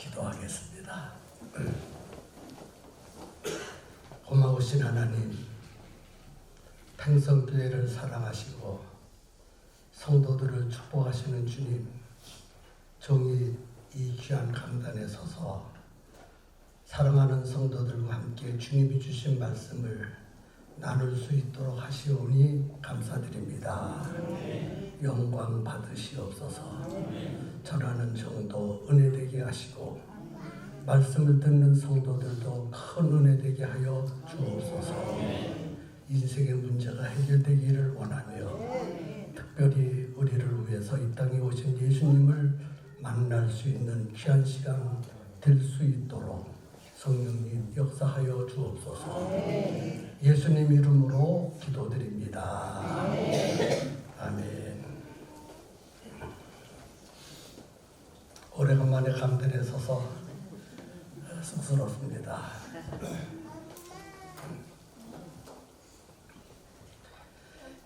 기도하겠습니다. 고마우신 하나님, 팽성교회를 사랑하시고 성도들을 축복하시는 주님, 종이 이 귀한 강단에 서서 사랑하는 성도들과 함께 주님이 주신 말씀을 나눌 수 있도록 하시오니 감사드립니다. 영광 받으시옵소서. 전하는 정도 은혜되게 하시고 말씀을 듣는 성도들도 큰 은혜되게 하여 주옵소서. 인생의 문제가 해결되기를 원하며 특별히 우리를 위해서 이 땅에 오신 예수님을 만날 수 있는 귀한 시간 될 수 있도록 성령님 역사하여 주옵소서. 예수님 이름으로 기도드립니다. 아멘. 오래간만에 강단에 서서 쑥스럽습니다.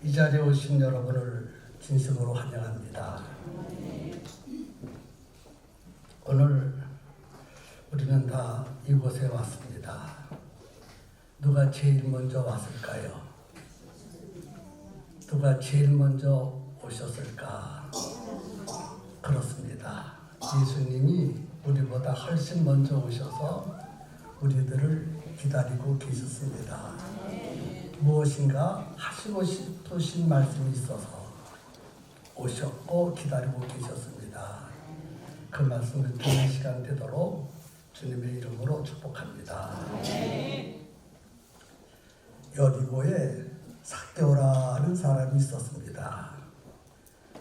이 자리에 오신 여러분을 진심으로 환영합니다. 오늘 우리는 다 이곳에 왔습니다. 누가 제일 먼저 왔을까요? 누가 제일 먼저 오셨을까? 그렇습니다. 예수님이 우리보다 훨씬 먼저 오셔서 우리들을 기다리고 계셨습니다. 무엇인가 하시고 싶으신 말씀이 있어서 오셨고 기다리고 계셨습니다. 그 말씀을 듣는 시간 되도록 주님의 이름으로 축복합니다. 여리고에 삭개오라는 사람이 있었습니다.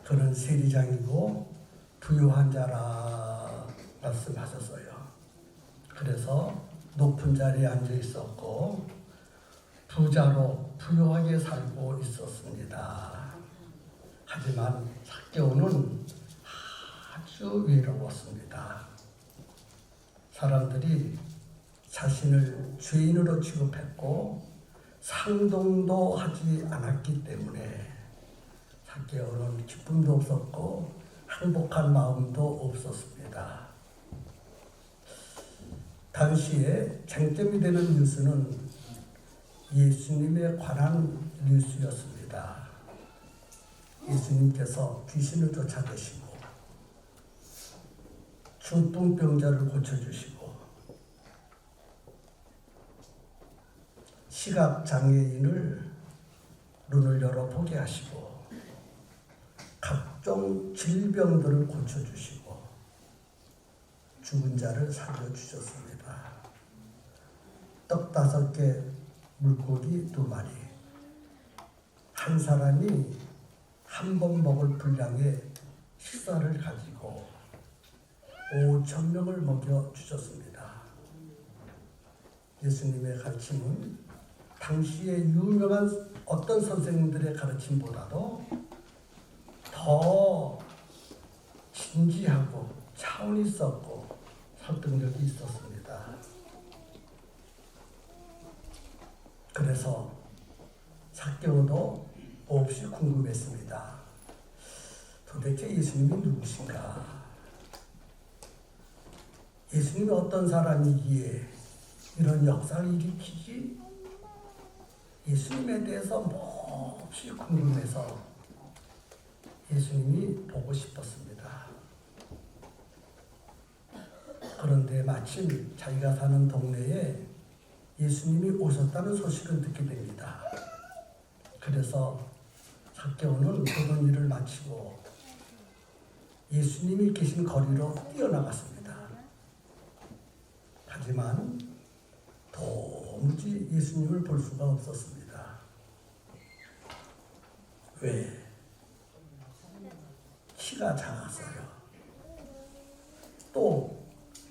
그는 세리장이고 부유한 자라 말씀하셨어요. 그래서 높은 자리에 앉아 있었고 부자로 부유하게 살고 있었습니다. 하지만 삭개오는 아주 외로웠습니다. 사람들이 자신을 죄인으로 취급했고 상동도 하지 않았기 때문에 삭개오는 기쁨도 없었고 행복한 마음도 없었습니다. 당시에 쟁점이 되는 뉴스는 예수님에 관한 뉴스였습니다. 예수님께서 귀신을 쫓아내시고 중풍병자를 고쳐주시고 시각장애인을 눈을 열어 보게 하시고 각종 질병들을 고쳐주시고 죽은 자를 살려주셨습니다. 떡 5개, 물고기 2마리. 한 사람이 한 번 먹을 분량의 식사를 가지고 5,000명을 먹여주셨습니다. 예수님의 가르침은 당시에 유명한 어떤 선생님들의 가르침보다도 더 진지하고 차원이 있었고 설득력이 있었습니다. 그래서 삭개오도 몹시 궁금했습니다. 도대체 예수님이 누구신가? 예수님이 어떤 사람이기에 이런 역사를 일으키지? 예수님에 대해서 몹시 궁금해서 예수님이 보고 싶었습니다. 그런데 마침 자기가 사는 동네에 예수님이 오셨다는 소식을 듣게 됩니다. 그래서 삭개오는 모든 일을 마치고 예수님이 계신 거리로 뛰어나갔습니다. 하지만 도무지 예수님을 볼 수가 없었습니다. 왜? 키가 작았어요. 또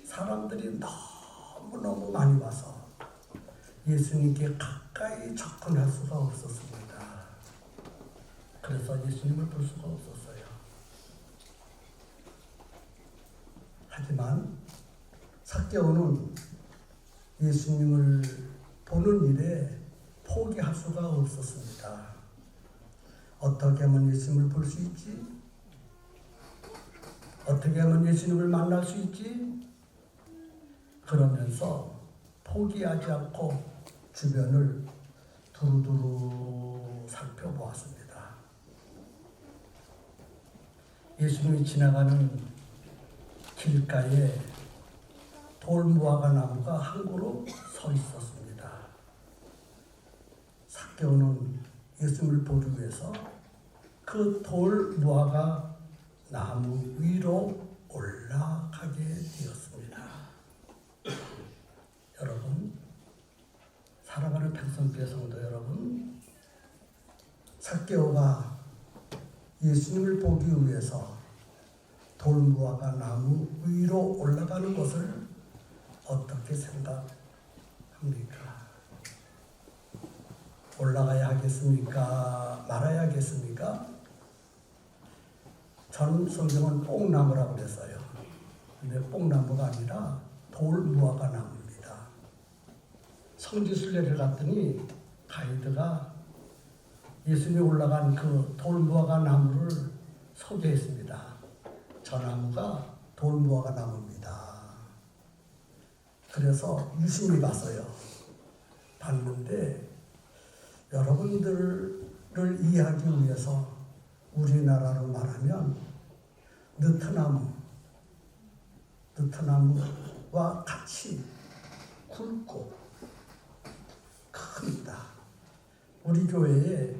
사람들이 너무너무 많이 와서 예수님께 가까이 접근할 수가 없었습니다. 그래서 예수님을 볼 수가 없었어요. 하지만 삭개오는 예수님을 보는 일에 포기할 수가 없었습니다. 어떻게 하면 예수님을 볼 수 있지? 어떻게 하면 예수님을 만날 수 있지? 그러면서 포기하지 않고 주변을 두루두루 살펴보았습니다. 예수님이 지나가는 길가에 돌무화과 나무가 한 그루 서 있었습니다. 삭개오는 예수님을 보기 위해서 그 돌무화과 나무 위로 올라가게 되었습니다. 여러분, 사랑하는 백성교회 성도 여러분, 삭개오가 예수님을 보기 위해서 돌무화과 나무 위로 올라가는 것을 어떻게 생각합니까? 올라가야 하겠습니까? 말아야 하겠습니까? 저는 성경은 뽕나무라고 그랬어요. 근데 뽕나무가 아니라 돌무화과 나무입니다. 성지순례를 갔더니 가이드가 예수님이 올라간 그 돌무화과 나무를 소개했습니다. 저 나무가 돌무화과 나무입니다. 그래서 유심히 봤어요. 봤는데 여러분들을 이해하기 위해서 우리나라로 말하면 느트나무와 같이 굵고 큽니다. 우리 교회에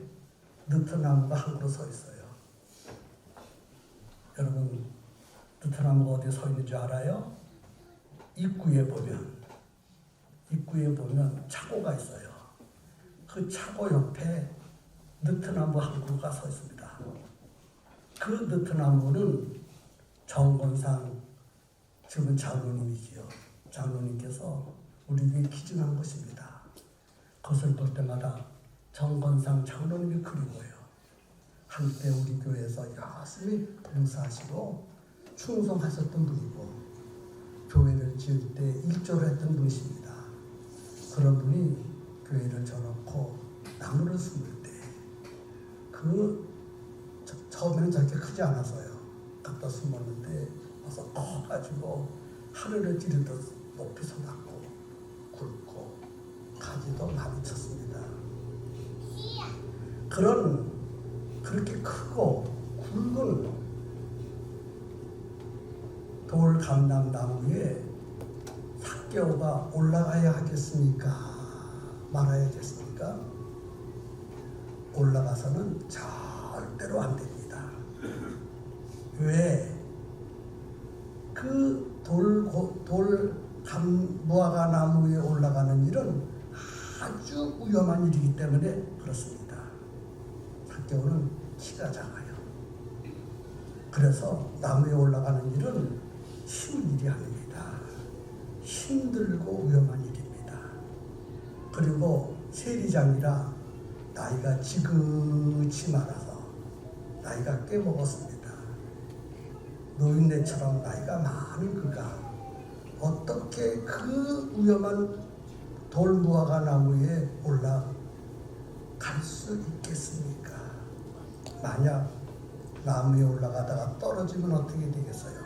느트나무가 한 그루 서 있어요. 여러분, 느트나무가 어디에 서 있는지 알아요? 입구에 보면 차고가 있어요. 그 차고 옆에 느트나무 한 그루가 서 있습니다. 그 느트나무는 정건상, 지금은 장로님이지요. 장로님께서 우리 교회에 기증한 것입니다. 그것을 볼 때마다 정건상 장로님이 그리워요. 한때 우리 교회에서 열심히 봉사하시고 충성하셨던 분이고 교회를 지을 때 일조를 했던 분이십니다. 그런 분이 교회를 져놓고 나무를 심을 때 처음에는 저렇게 크지 않아서요. 갖다 심었는데 와서 커가지고 하늘을 찌르듯 높이 솟았고 굵고 가지도 많이 쳤습니다. 그렇게 크고 굵은 돌 감람나무에 삭개오가 올라가야 하겠습니까? 말아야 겠습니까? 올라가서는 절대로 안 됩니다. 왜? 그 무화과 나무에 올라가는 일은 아주 위험한 일이기 때문에 그렇습니다. 삭개오는 키가 작아요. 그래서 나무에 올라가는 일은 쉬운 일이 아닙니다. 힘들고 위험한 일입니다. 그리고 세리장이라 나이가 지긋이 많아서 나이가 꽤 먹었습니다. 노인네처럼 나이가 많은 그가 어떻게 그 위험한 돌무화과 나무에 올라갈 수 있겠습니까? 만약 나무에 올라가다가 떨어지면 어떻게 되겠어요?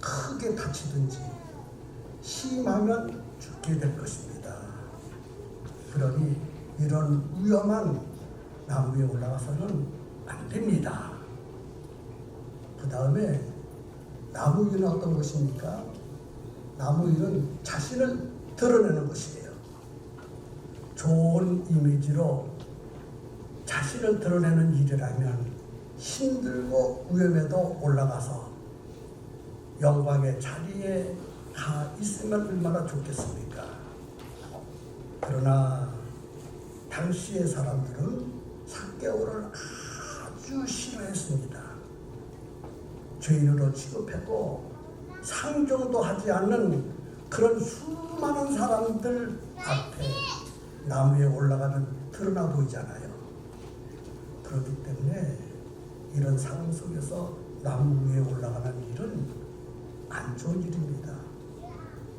크게 다치든지 심하면 죽게 될 것입니다. 그러니 이런 위험한 나무에 올라가서는 안 됩니다. 그 다음에 나무 위는 어떤 것입니까? 나무 위는 자신을 드러내는 것이에요. 좋은 이미지로 자신을 드러내는 일이라면 힘들고 위험해도 올라가서 영광의 자리에 가 있으면 얼마나 좋겠습니까? 그러나 당시의 사람들은 삭개오를 아주 싫어했습니다. 죄인으로 취급했고 상종도 하지 않는 그런 수많은 사람들 앞에 나무에 올라가는 드러나 보이잖아요. 그렇기 때문에 이런 상황 속에서 나무 위에 올라가는 일은 안 좋은 일입니다.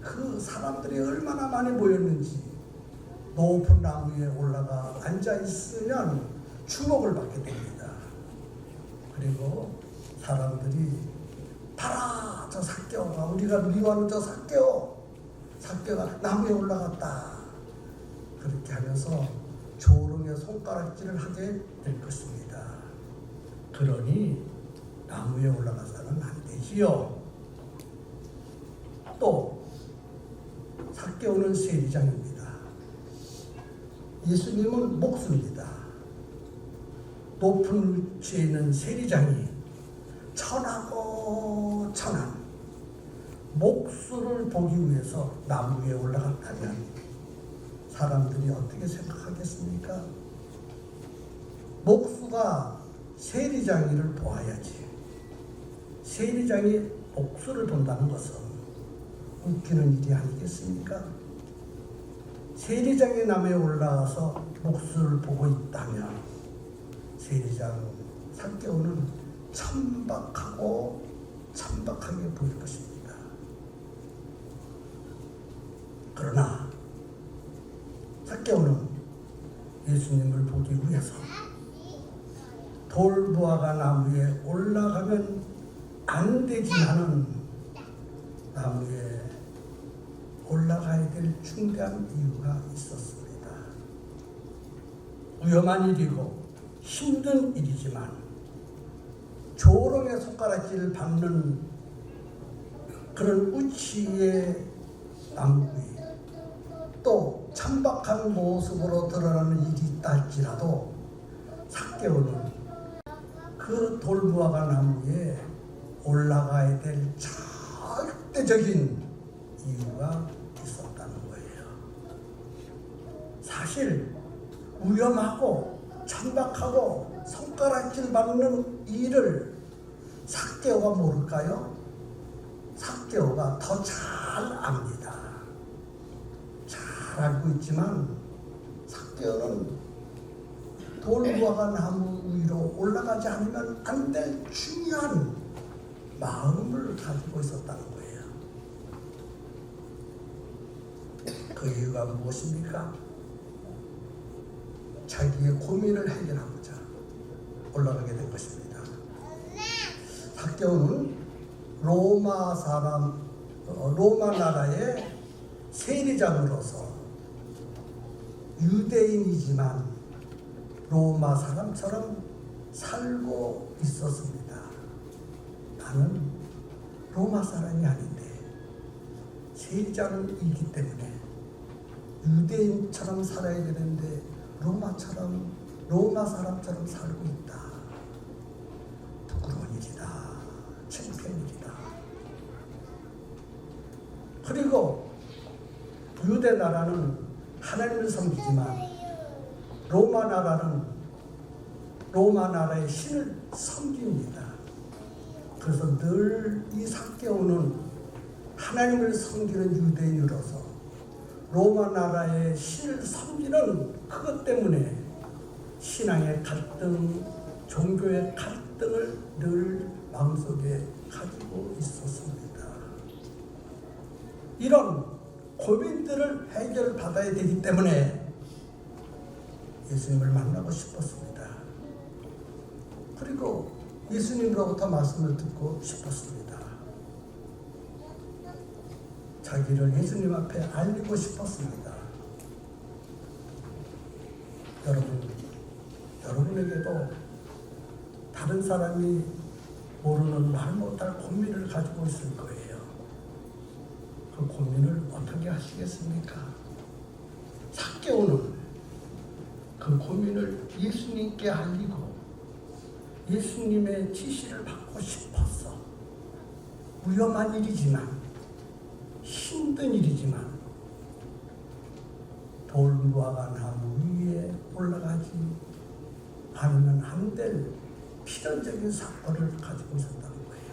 그 사람들이 얼마나 많이 모였는지 높은 나무 위에 올라가 앉아 있으면 주목을 받게 됩니다. 그리고 사람들이 봐라, 저 삭개오가, 우리가 미워하는 저 삭개오, 삭개오가 나무에 올라갔다. 그렇게 하면서 조롱의 손가락질을 하게 될 것입니다. 그러니 나무에 올라가서는 안 되지요. 또 삭개오는 세리장입니다. 예수님은 목수입니다. 높은 위치에 있는 세리장이 천하고 천한 목수를 보기 위해서 나무 위에 올라갔다면 사람들이 어떻게 생각하겠습니까? 목수가 세리장이를 보아야지. 세리장이 목수를 본다는 것은 웃기는 일이 아니겠습니까? 세리장이 나무에 올라가서 목수를 보고 있다면 세리장 삭개오는 천박하게 보일 것입니다. 그러나 삭개오는 예수님을 보기 위해서 돌무화과 나무에 올라가면 안 되지만은 나무에 올라가야 될 중대한 이유가 있었습니다. 위험한 일이고 힘든 일이지만 조롱의 손가락질을 받는 그런 우치의 나무 위에 또 천박한 모습으로 드러나는 일이 있다 할지라도 삭개오는 그 돌무화과 나무에 올라가야 될 절대적인 이유가 있었다는 거예요. 사실 위험하고 천박하고 손가락질 받는 일을 삭개오가 모를까요? 삭개오가 더 잘 압니다. 잘 알고 있지만 삭개오는 돌무화과 나무 위로 올라가지 않으면 안 될 중요한 마음을 가지고 있었다는 거예요. 그 이유가 무엇입니까? 자기의 고민을 해결하고자 올라가게 된 것입니다. 삭개오는 로마 나라의 세리장으로서 유대인이지만 로마 사람처럼 살고 있었습니다. 나는 로마 사람이 아닌데 세리장이기 때문에 유대인처럼 살아야 되는데 로마 사람처럼 살고 있다. 부끄러운 일이다. 창피한 일이다. 그리고 유대 나라는 하나님을 섬기지만 로마 나라의 신을 섬깁니다. 그래서 늘 이 삭개오는 하나님을 섬기는 유대인으로서 로마 나라의 신을 섬기는 그것 때문에 신앙의 갈등, 종교의 갈등을 늘 마음속에 가지고 있었습니다. 이런 고민들을 해결받아야 되기 때문에 예수님을 만나고 싶었습니다. 그리고 예수님으로부터 말씀을 듣고 싶었습니다. 자기를 예수님 앞에 알리고 싶었습니다. 여러분에게도 다른 사람이 모르는 말 못할 고민을 가지고 있을 거예요. 그 고민을 어떻게 하시겠습니까? 삭개오는 그 고민을 예수님께 알리고 예수님의 지시를 받고 싶었어. 위험한 일이지만 힘든 일이지만 돌무화과 나무 위에 올라가지 않으면 안 될 필연적인 사건을 가지고 있었다는 거예요.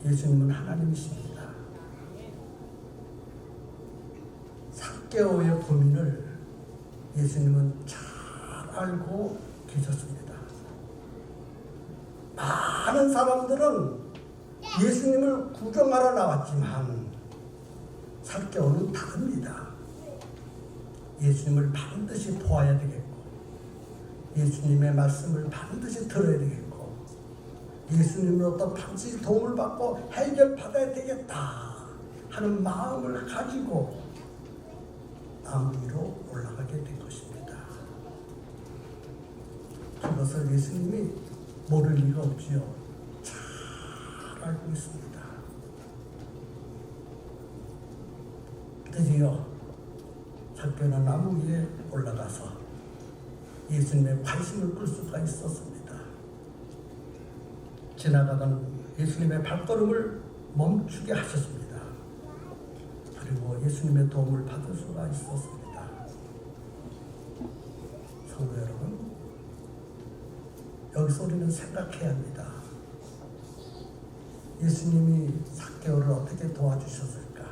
예수님은 하나님이십니다. 삭개오의 고민을 예수님은 잘 알고 계셨습니다. 많은 사람들은 예수님을 구경하러 나왔지만 삭개오는 다릅니다. 예수님을 반드시 보아야 되겠고 예수님의 말씀을 반드시 들어야 되겠고 예수님으로부터 반드시 도움을 받고 해결받아야 되겠다 하는 마음을 가지고 나무 위로 올라가게 된 것입니다. 그것을 예수님이 모를 리가 없지요. 잘 알고 있습니다. 드디어 삭개오는 나무 위에 올라가서 예수님의 관심을 끌 수가 있었습니다. 지나가던 예수님의 발걸음을 멈추게 하셨습니다. 그리고 예수님의 도움을 받을 수가 있었습니다. 성도 여러분, 여기서 우리는 생각해야 합니다. 예수님이 삭개오를 어떻게 도와주셨을까?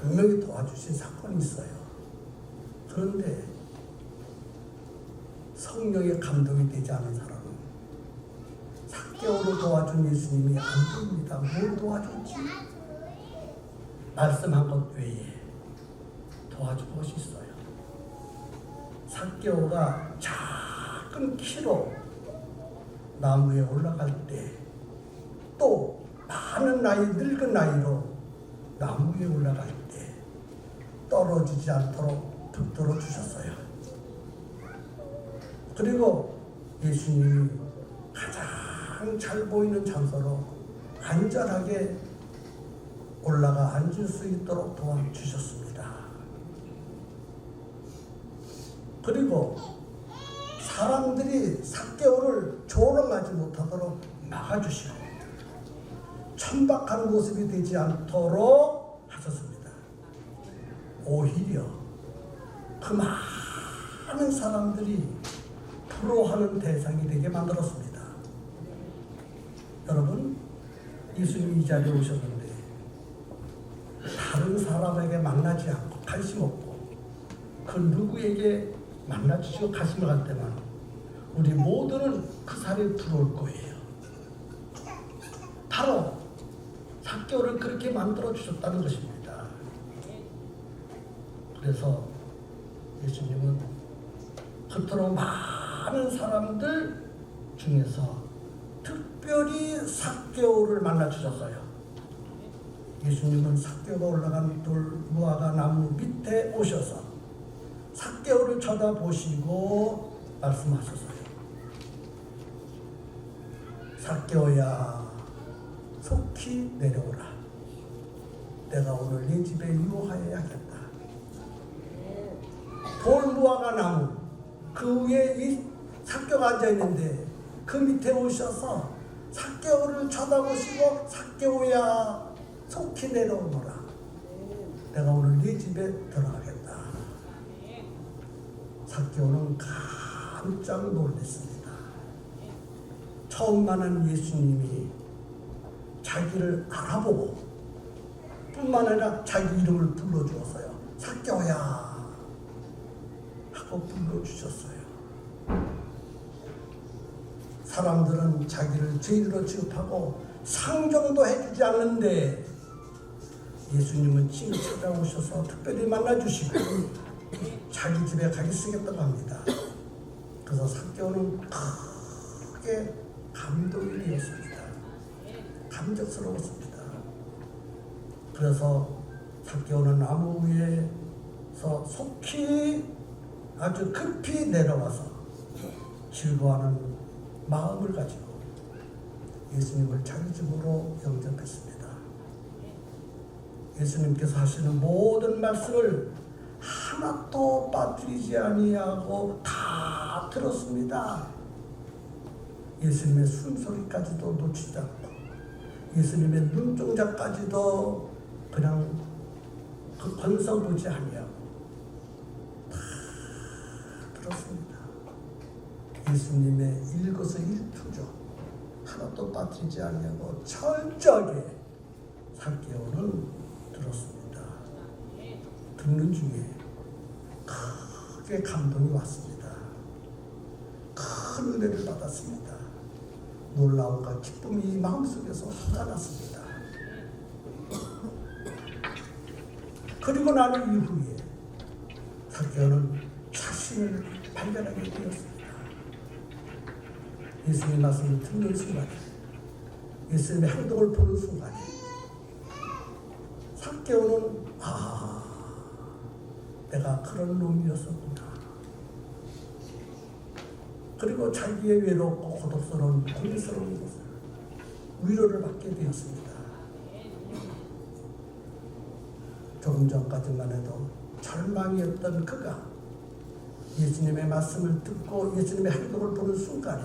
분명히 도와주신 사건이 있어요. 그런데 성령의 감동이 되지 않은 사람은 삭개오를 도와준 예수님이 안 됩니다. 뭘 도와줬지? 말씀한 것 외에 도와준 것이 있어요. 삭개오가 작은 키로 나무에 올라갈 때 또 많은 나이, 늙은 나이로 나무에 올라갈 때 떨어지지 않도록 붙들어 주셨어요. 그리고 예수님이 가장 잘 보이는 장소로 안전하게 올라가 앉을 수 있도록 도와주셨습니다. 그리고 사람들이 삭개오를 조롱하지 못하도록 막아주시고 천박한 모습이 되지 않도록 하셨습니다. 오히려 그 많은 사람들이 부러워하는 대상이 되게 만들었습니다. 여러분, 예수님이 이 자리에 오셨는데 다른 사람에게 만나지 않고 관심 없고 그 누구에게 만나주시고 가심을 갈 때만 우리 모두는 그 사람이 부러울 거예요. 바로 삭개오를 그렇게 만들어 주셨다는 것입니다. 그래서 예수님은 그토록 많은 사람들 중에서 특별히 삭개오를 만나 주셨어요. 예수님은 삭개오가 올라간 돌 무화과 나무 밑에 오셔서 삭개오를 쳐다보시고 말씀하셨어요. 삭개오야, 속히 내려오라. 내가 오늘 네 집에 유하여야겠다. 돌무화과 나무 그 위에 이 삭개오가 앉아있는데 그 밑에 오셔서 삭개오를 쳐다보시고 삭개오야, 속히 내려오너라. 내가 오늘 네 집에 들어가겠다. 삭개오는 깜짝 놀랐습니다. 처음 만난 예수님이 자기를 알아보고 뿐만 아니라 자기 이름을 불러주었어요. 삭개오야 하고 불러주셨어요. 사람들은 자기를 죄인으로 취급하고 상정도 해주지 않는데 예수님은 친히 찾아오셔서 특별히 만나주시고 자기 집에 가게 쓰겠다고 합니다. 그래서 삭개오는 크게 감동이 되었습니다. 감격스러웠습니다. 그래서 삭개오는 나무 위에서 속히 아주 급히 내려와서 즐거워하는 마음을 가지고 예수님을 자기 집으로 영접했습니다. 예수님께서 하시는 모든 말씀을 하나도 빠뜨리지 아니하고 다 들었습니다. 예수님의 숨소리까지도 놓치지 않고 예수님의 눈동자까지도 그냥 그 건성 보지 아니하고 다 들었습니다. 예수님의 일거수일투족 하나도 빠뜨리지 아니하고 철저하게 삭개오는 들었습니다. 듣는 중에 크게 감동이 왔습니다. 큰 은혜를 받았습니다. 놀라움과 기쁨이 마음속에서 쏟아났습니다. 그리고 나는 이후에 삭개오는 자신을 발견하게 되었습니다. 예수님의 말씀을 듣는 순간에, 예수님의 행동을 보는 순간에 삭개오는 내가 그런 놈이었었구나. 그리고 자기의 외롭고 고독스러운 고민스러운 것을 위로를 받게 되었습니다. 조금 전까지만 해도 절망이었던 그가 예수님의 말씀을 듣고 예수님의 행동을 보는 순간에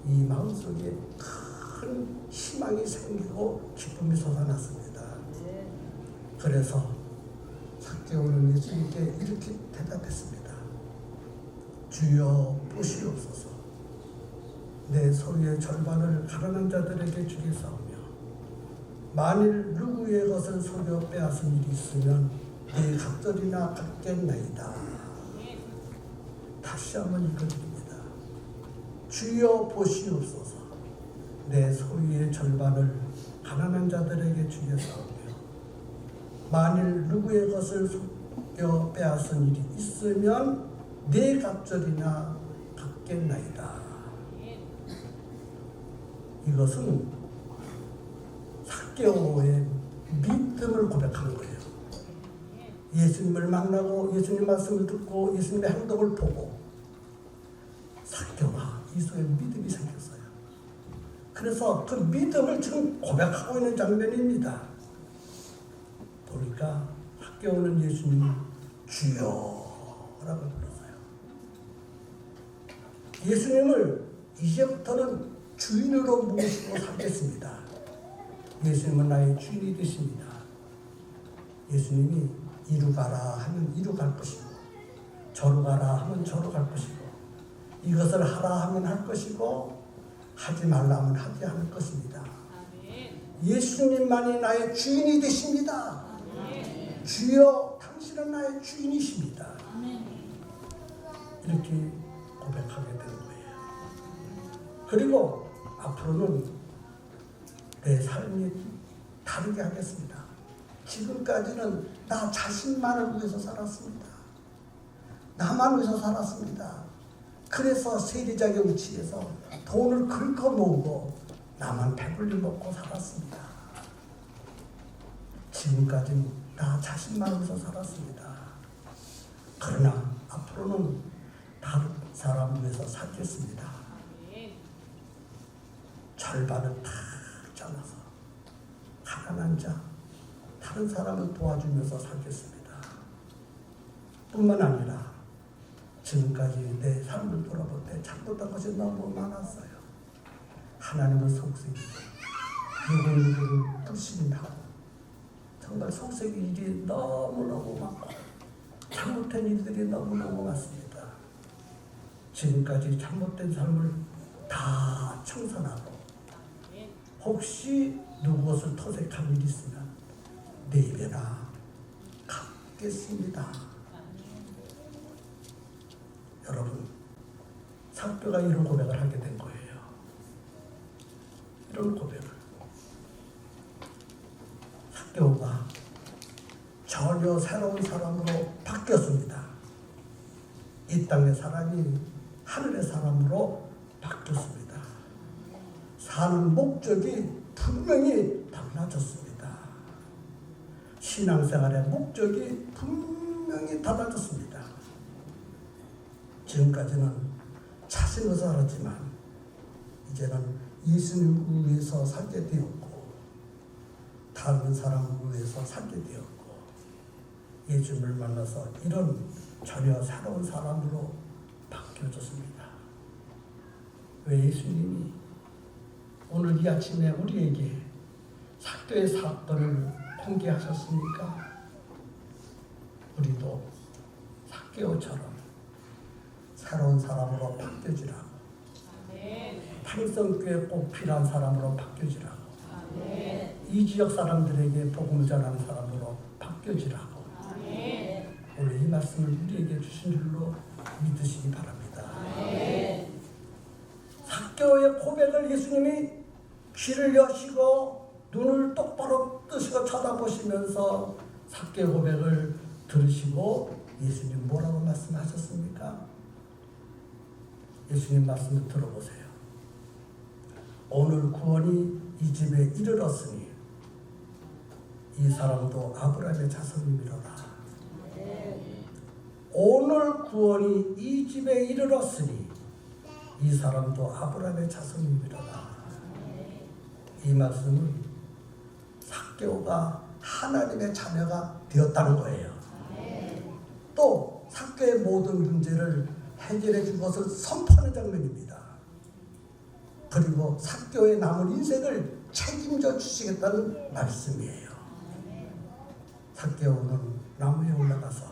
이 마음속에 큰 희망이 생기고 기쁨이 솟아났습니다. 그래서 삭개오는 예수님께 이렇게 대답했습니다. 주여 보시옵소서. 내 소유의 절반을 가난한 자들에게 주겠사오며 만일 누구의 것을 속여 빼앗은 일이 있으면 내 각절이나 갚겠나이다. 다시 한번 읽어드립니다. 주여 보시옵소서. 내 소유의 절반을 가난한 자들에게 주겠사오며 만일 누구의 것을 속여 빼앗은 일이 있으면 내 갑절이나 갚겠나이다. 이것은 삭개오의 믿음을 고백하는 거예요. 예수님을 만나고 예수님 말씀을 듣고 예수님의 행동을 보고 삭개오가 이 속에 믿음이 생겼어요. 그래서 그 믿음을 지금 고백하고 있는 장면입니다. 보니까 삭개오는 예수님을 주여라고 불렀어요. 예수님을 이제부터는 주인으로 모시고 살겠습니다. 예수님은 나의 주인이 되십니다. 예수님이 이루 가라 하면 이루 갈 것이고 저로 가라 하면 저로 갈 것이고 이것을 하라 하면 할 것이고 하지 말라 하면 하지 않을 것입니다. 예수님만이 나의 주인이 되십니다. 주여 당신은 나의 주인이십니다. 이렇게 고백하게 되는 거예요. 그리고 앞으로는 내 삶이 다르게 하겠습니다. 지금까지는 나 자신만을 위해서 살았습니다. 나만 위해서 살았습니다. 그래서 세리자의 우치에서 돈을 긁어 모으고 나만 배불리 먹고 살았습니다. 지금까지는 나 자신만을 위해서 살았습니다. 그러나 앞으로는 다른 사람을 위해서 살겠습니다. 절반을 다 잘라서 가난한 자, 다른 사람을 도와주면서 살겠습니다. 뿐만 아니라 지금까지 내 삶을 돌아볼 때 잘못한 것이 너무 많았어요. 하나님을 속삭이고 누구누구를 불신하고 정말 속삭일 일이 너무너무 많고 잘못된 일들이 너무너무 많습니다. 지금까지 잘못된 삶을 다 청산하고 혹시 누구것을 토색한 일이 있으면 네 배나 갚겠습니다. 여러분, 삭개오가 이런 고백을 하게 된 거예요. 이런 고백을. 삭개오가 전혀 새로운 사람으로 바뀌었습니다. 이 땅의 사람이 하늘의 사람으로 바뀌었습니다. 사는 목적이 분명히 달라졌습니다. 신앙생활의 목적이 분명히 달라졌습니다. 지금까지는 자신을 살았지만 이제는 예수님을 위해서 살게 되었고 다른 사람을 위해서 살게 되었고 예수님을 만나서 이런 전혀 새로운 사람으로 바뀌어졌습니다. 왜 예수님이 오늘 이 아침에 우리에게 삭개오의 사건을 공개하셨습니까? 우리도 삭개오처럼 새로운 사람으로 바뀌어지라고, 평성교회 꼭 필요한 사람으로 바뀌어지라고, 이 지역 사람들에게 복음을 전하는 사람으로 바뀌어지라고 오늘 이 말씀을 우리에게 주신 줄로 믿으시기 바랍니다. 삭개오의 고백을 예수님이 귀를 여시고 눈을 똑바로 뜨시고 쳐다보시면서 삭개오 고백을 들으시고 예수님 뭐라고 말씀하셨습니까? 예수님 말씀을 들어보세요. 오늘 구원이 이 집에 이르렀으니 이 사람도 아브라함의 자손이로라. 오늘 구원이 이 집에 이르렀으니 이 사람도 아브라함의 자손이로라. 이 말씀은 삭개오가 하나님의 자녀가 되었다는 거예요. 또 삭개의 모든 문제를 해결해 준 것을 선포하는 장면입니다. 그리고 삭개오의 남은 인생을 책임져 주시겠다는 말씀이에요. 삭개오는 나무에 올라가서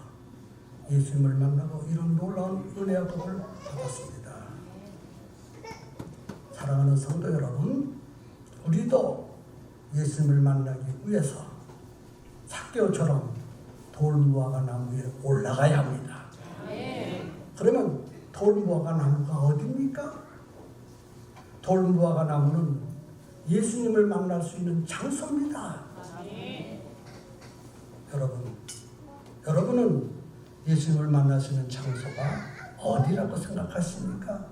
예수님을 만나고 이런 놀라운 은혜와 복을 받았습니다. 사랑하는 성도 여러분, 우리도 예수님을 만나기 위해서 삭개오처럼 돌무화과 나무에 올라가야 합니다. 그러면 돌무화과 나무가 어디입니까? 돌무화과 나무는 예수님을 만날 수 있는 장소입니다. 여러분은 예수님을 만날 수 있는 장소가 어디라고 생각하십니까?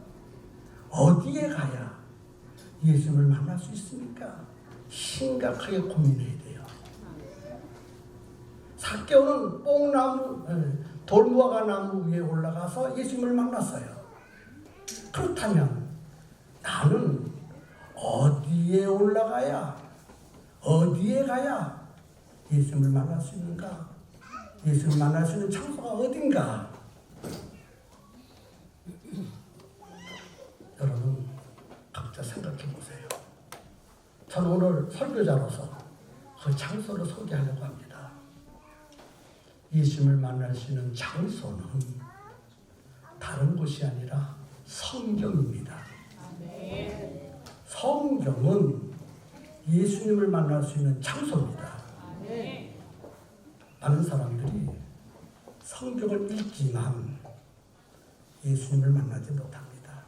어디에 가야 예수님을 만날 수 있습니까? 심각하게 고민해야 돼요. 삭개오는 돌무화과 나무 위에 올라가서 예수님을 만났어요. 그렇다면 나는 어디에 올라가야, 어디에 가야 예수님을 만날 수 있는가? 예수님을 만날 수 있는 장소가 어딘가? 여러분 각자 생각해 보세요. 저는 오늘 설교자로서 그 장소를 소개하려고 합니다. 예수님을 만날 수 있는 장소는 다른 곳이 아니라 성경입니다. 성경은 예수님을 만날 수 있는 장소입니다. 많은 사람들이 성경을 읽지만 예수님을 만나지 못합니다.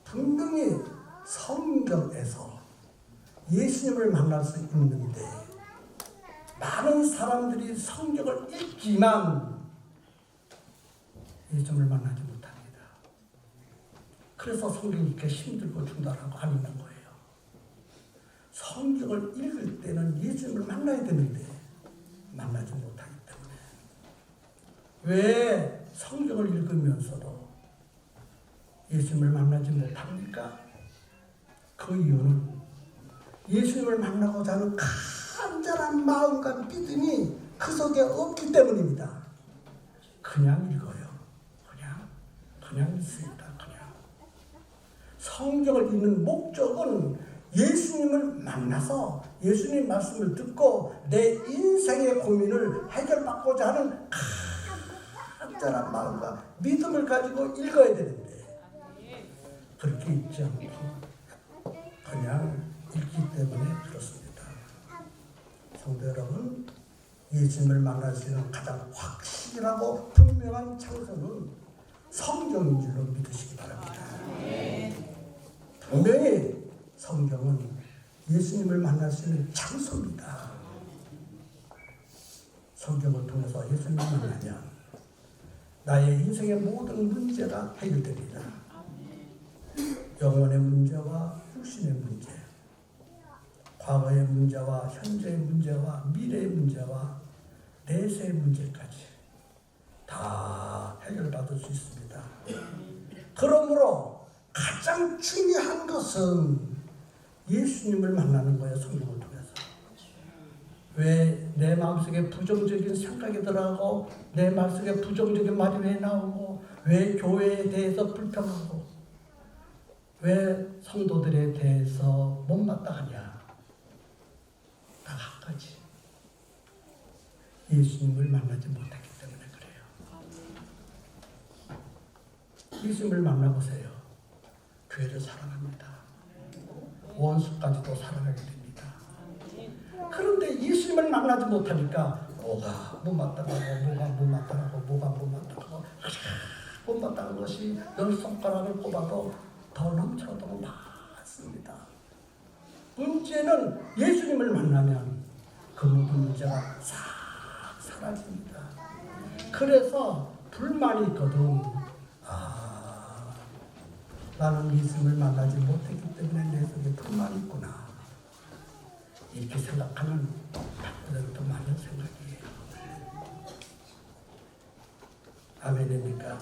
분명히 성경에서 예수님을 만날 수 있는데 많은 사람들이 성경을 읽지만 예수님을 만나지 못합니다. 그래서 성경 읽기 힘들고 중단하고 안 읽는 거예요. 성경을 읽을 때는 예수님을 만나야 되는데 만나지 못하기 때문에. 왜 성경을 읽으면서도 예수님을 만나지 못합니까? 그 이유는 예수님을 만나고자 하는 간절한 마음과 믿음이 그 속에 없기 때문입니다. 그냥 읽어요. 그냥 읽습니다. 성경을 읽는 목적은 예수님을 만나서 예수님 말씀을 듣고 내 인생의 고민을 해결받고자 하는 간절한 마음과 믿음을 가지고 읽어야 되는데 그렇게 읽지 않고 그냥 읽기 때문에 그렇습니다. 성도 여러분, 예수님을 만날 수 있는 가장 확실하고 분명한 장소는 성경인 줄로 믿으시기 바랍니다. 분명히 성경은 예수님을 만날 수 있는 장소입니다. 성경을 통해서 예수님을 만나면 나의 인생의 모든 문제가 해결됩니다. 영혼의 문제와 육신의 문제, 과거의 문제와 현재의 문제와 미래의 문제와 내세의 문제까지 다 해결받을 수 있습니다. 그러므로 가장 중요한 것은 예수님을 만나는 거예요. 성경을 통해서. 왜 내 마음속에 부정적인 생각이 들어가고 내 마음속에 부정적인 말이 왜 나오고 왜 교회에 대해서 불평하고 왜 성도들에 대해서 못마땅하냐. 다 한 가지. 예수님을 만나지 못했기 때문에 그래요. 예수님을 만나보세요. 교회를 사랑합니다. 원수까지도 사랑하게 됩니다. 그런데 예수님을 만나지 못하니까 뭐가 못마땅하고 못마땅한 것이 10손가락을 꼽아도 더 넘쳐도 많습니다. 문제는 예수님을 만나면 그 모든 문제가 싹 사라집니다. 그래서 불만이 있거든. 나는 예수님을 만나지 못했기 때문에 내 속에 불만이 있구나. 이렇게 생각하는 100% 맞는 생각이에요. 아멘입니까?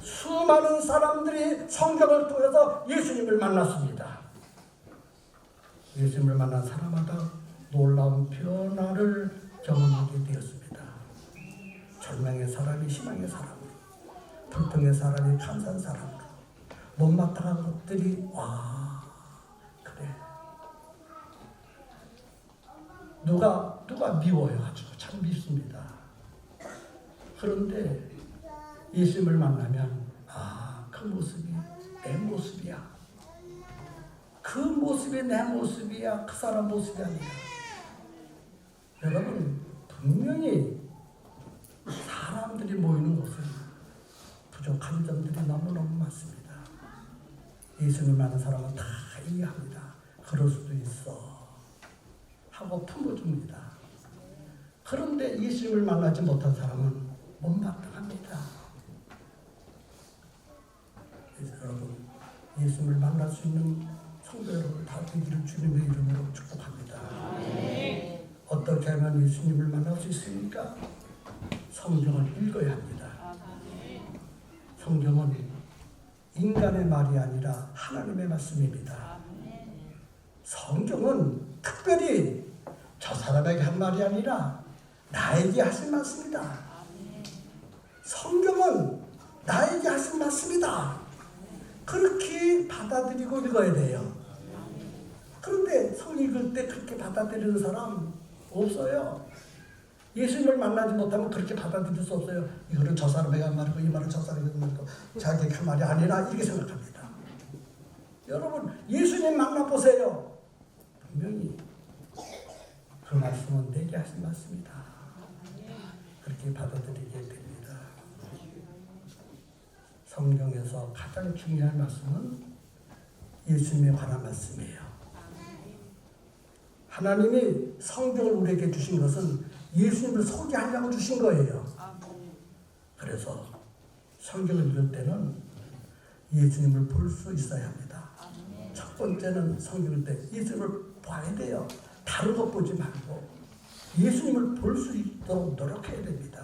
수많은 사람들이 성경을 통해서 예수님을 만났습니다. 예수님을 만난 사람마다 놀라운 변화를 경험하게 되었습니다. 절망의 사람이 희망의 사람으로, 불평의 사람이 감사한 사람으로, 못마땅한 것들이 와 그래. 누가 미워요. 아주 참 밉습니다. 그런데 예수님을 만나면 그 모습이 내 모습이야. 그 모습이 내 모습이야. 그 사람 모습이 아니야. 여러분 분명히 사람들이 모이는 곳은 부족한 점들이 너무너무 많습니다. 예수님을 만난 사람은 다 이해합니다. 그럴 수도 있어 하고 품어줍니다. 그런데 예수님을 만나지 못한 사람은 못마땅합니다. 그래서 여러분 예수님을 만날 수 있는 성도 여러분 다 되기를 주님의 이름으로 축복합니다. 어떻게 하면 예수님을 만날 수 있습니까? 성경을 읽어야 합니다. 성경은 인간의 말이 아니라 하나님의 말씀입니다. 성경은 특별히 저 사람에게 한 말이 아니라 나에게 하신 말씀이다. 성경은 나에게 하신 말씀이다. 그렇게 받아들이고 읽어야 돼요. 그런데 성경 읽을 때 그렇게 받아들이는 사람 없어요. 예수님을 만나지 못하면 그렇게 받아들일 수 없어요. 이거는 저 사람에게 한 말이고 이 말은 저 사람에게 한 말이고 자기에게 한 말이 아니라 이렇게 생각합니다. 여러분 예수님 만나보세요. 분명히 그 말씀은 내게 하신 말씀이다. 그렇게 받아들이게 됩니다. 성경에서 가장 중요한 말씀은 예수님에 관한 말씀이에요. 하나님이 성경을 우리에게 주신 것은 예수님을 소개하려고 주신 거예요. 그래서 성경을 읽을 때는 예수님을 볼 수 있어야 합니다. 첫 번째는 성경을 때 예수님을 봐야 돼요. 다른 것 보지 말고 예수님을 볼 수 있도록 노력해야 됩니다.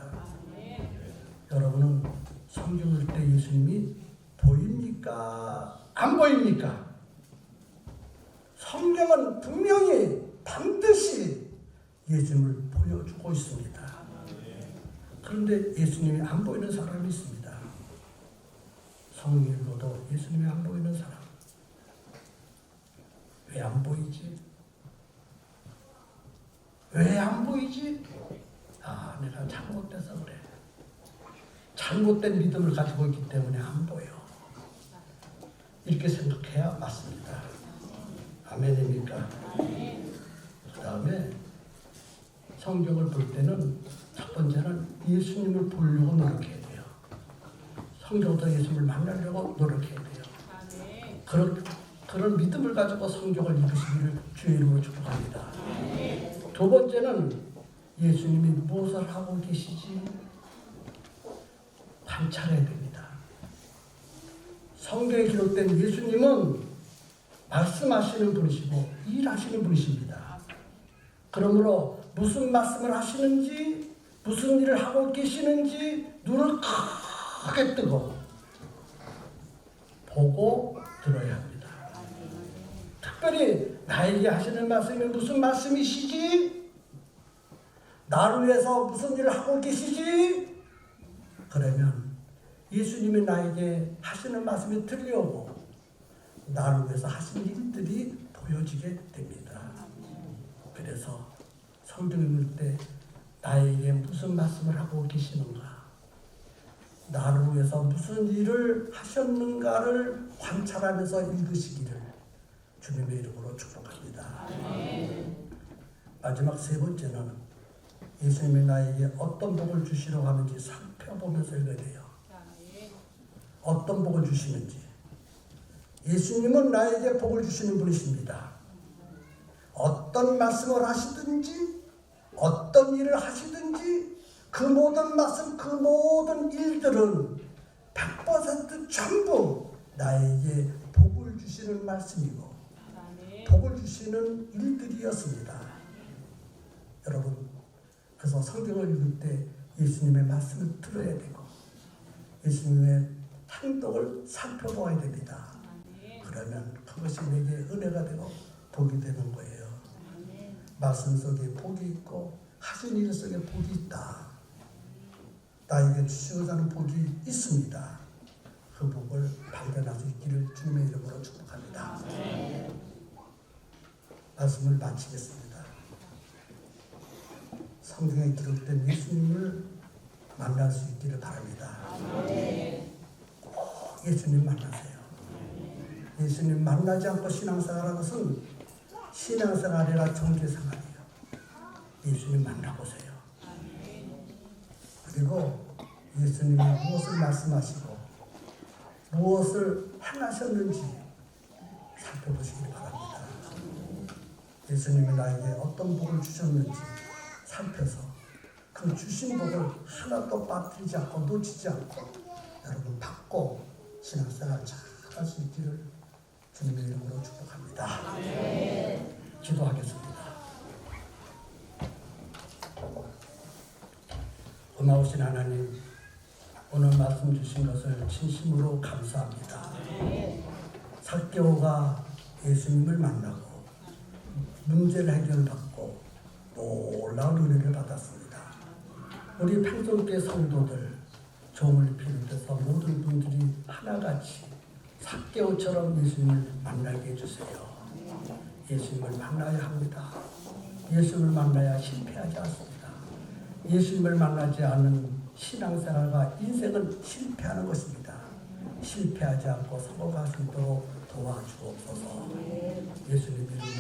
여러분은 성경을 읽을 때 예수님이 보입니까? 안 보입니까? 성경은 분명히 반드시 예수님을 보여주고 있습니다. 그런데 예수님이 안 보이는 사람이 있습니다. 성경 읽어도 예수님이 안 보이는 사람. 왜 안 보이지? 왜 안 보이지? 내가 잘못돼서 그래. 잘못된 믿음을 가지고 있기 때문에 안 보여. 이렇게 생각해야 맞습니다. 아멘입니까? 그 다음에 성경을 볼 때는 첫 번째는 예수님을 보려고 노력해야 돼요. 성경부터 예수님을 만나려고 노력해야 돼요. 그런 믿음을 가지고 성경을 읽으시기를 주의 이름으로 축복합니다. 두 번째는 예수님이 무엇을 하고 계시지 관찰해야 됩니다. 성경에 기록된 예수님은 말씀하시는 분이시고 일하시는 분이십니다. 그러므로 무슨 말씀을 하시는지 무슨 일을 하고 계시는지 눈을 크게 뜨고 보고 들어야 합니다. 특별히 나에게 하시는 말씀이 무슨 말씀이시지? 나를 위해서 무슨 일을 하고 계시지? 그러면 예수님이 나에게 하시는 말씀이 들려오고 나를 위해서 하신 일들이 보여지게 됩니다. 그래서 성경 읽을 때 나에게 무슨 말씀을 하고 계시는가, 나를 위해서 무슨 일을 하셨는가를 관찰하면서 읽으시기를 주님의 이름으로 축복합니다. 마지막 세 번째는 예수님이 나에게 어떤 복을 주시려고 하는지 살펴보면서 읽어야 돼요. 어떤 복을 주시는지. 예수님은 나에게 복을 주시는 분이십니다. 어떤 말씀을 하시든지 어떤 일을 하시든지 그 모든 말씀, 그 모든 일들은 100% 전부 나에게 복을 주시는 말씀이고 복을 주시는 일들이었습니다. 여러분, 그래서 성경을 읽을 때 예수님의 말씀을 들어야 되고 예수님의 행동을 살펴보아야 됩니다. 그러면 그것이 내게 은혜가 되고 복이 되는 거예요. 말씀 속에 복이 있고 하신 일 속에 복이 있다. 나에게 주시고자 하는 복이 있습니다. 그 복을 발견할 수 있기를 주님의 이름으로 축복합니다. 말씀을 마치겠습니다. 성경에 기록된 예수님을 만날 수 있기를 바랍니다. 꼭 예수님 만나세요. 예수님 만나지 않고 신앙생활하는 것은 신앙생활이라 종교생활이에요. 예수님 만나보세요. 그리고 예수님이 무엇을 말씀하시고 무엇을 행하셨는지 살펴보시기 바랍니다. 예수님이 나에게 어떤 복을 주셨는지 살펴서 그 주신 복을 하나도 빠뜨리지 않고 놓치지 않고 여러분 받고 신앙생활 잘 할 수 있기를 주님의 이름으로 축복합니다. 기도하겠습니다. 고마우신 하나님, 오늘 말씀 주신 것을 진심으로 감사합니다. 삭개오가 예수님을 만나고 문제를 해결받고 놀라운 은혜를 받았습니다. 우리 평성교회 성도들, 종을 비롯해서 모든 분들이 하나같이 삭개오처럼 예수님을 만나게 해주세요. 예수님을 만나야 합니다. 예수님을 만나야 실패하지 않습니다. 예수님을 만나지 않는 신앙생활과 인생은 실패하는 것입니다. 실패하지 않고 성공할 수 있도록 도와주옵소서. 예수님 이름으로